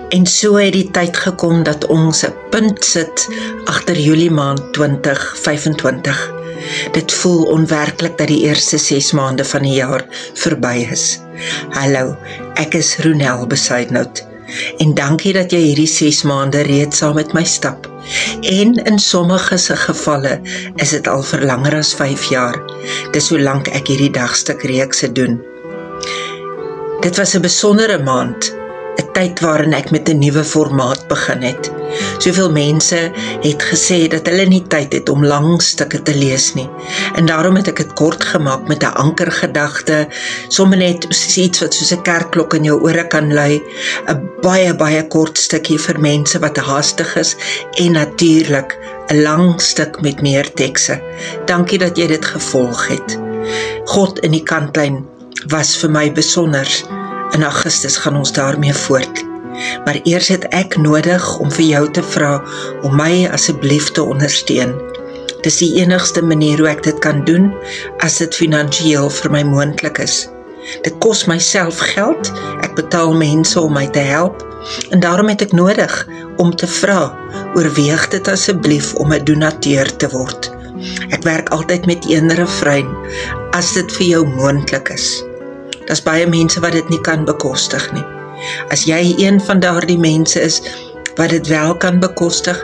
En so het die tyd gekom dat ons 'n punt sit agter Julie maand 2025. Dit voel onwerklik dat die eerste 6 maande van die jaar verby is. Hallo, ek is Ronel Besuidnout. En dankie dat jy hierdie 6 maande reeds saam met my stap. En in sommige gevalle is dit al vir langer as 5 jaar. Dis hoe lank ek hierdie dagstuk reekse doen. Dit was 'n besondere maand, 'n tyd waarin ek met 'n nuwe formaat begin het. Soveel mense het gesê dat hulle nie tyd het om lang stukke te lees nie. En daarom het ek dit kort gemaak met 'n ankergedagte, sommer net iets wat soos 'n kerkklok in jou ore kan lui, 'n baie kort stukkie vir mense wat haastig is en natuurlik 'n lang stuk met meer tekste. Dankie dat jy dit gevolg het. God in die kantlyn was vir my besonder. In Augustus gaan ons daarmee voort. Maar eers het ek nodig om vir jou te vra om my asseblief te ondersteun. Dis die enigste manier hoe ek dit kan doen as dit finansiëel vir my moontlik is. Dit kos myself geld, ek betaal mense om my te help en daarom het ek nodig om te vra, oorweeg dit asseblief om 'n donateur te word. Ek werk altyd met een refrein, as dit vir jou moontlik is. Daar's baie mense wat dit nie kan bekostig nie. As jy een van daardie mense is wat dit wel kan bekostig,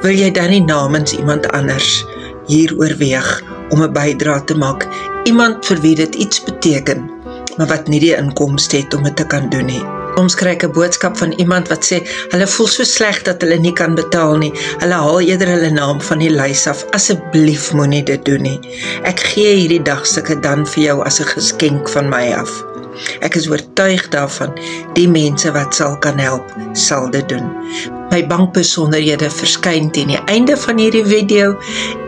wil jy dan nie namens iemand anders hier oorweeg om 'n bydrae te maak, iemand vir wie dit iets beteken, maar wat nie die inkomste het om dit te kan doen nie. Soms kry ek 'n boodskap van iemand wat sê, hulle voel so sleg dat hulle nie kan betaal nie, hulle haal eerder hulle naam van die lys af, asseblief moenie dit doen nie. Ek gee hierdie dagstukke dan vir jou as 'n geskenk van my af. Ek is oortuig daarvan, die mense wat sal kan help, sal dit doen. My bankbesonderhede verskyn teen die einde van hierdie video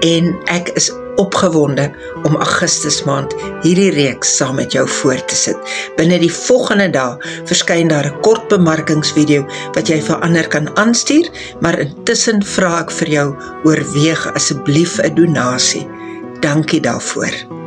en ek is opgewonde om Augustus maand hierdie reeks saam met jou voort te sit. Binne die volgende dae verskyn daar 'n kort bemarkingsvideo wat jy vir ander kan aanstuur, maar intussen vra ek vir jou, oorweeg asseblief 'n donasie. Dankie daarvoor.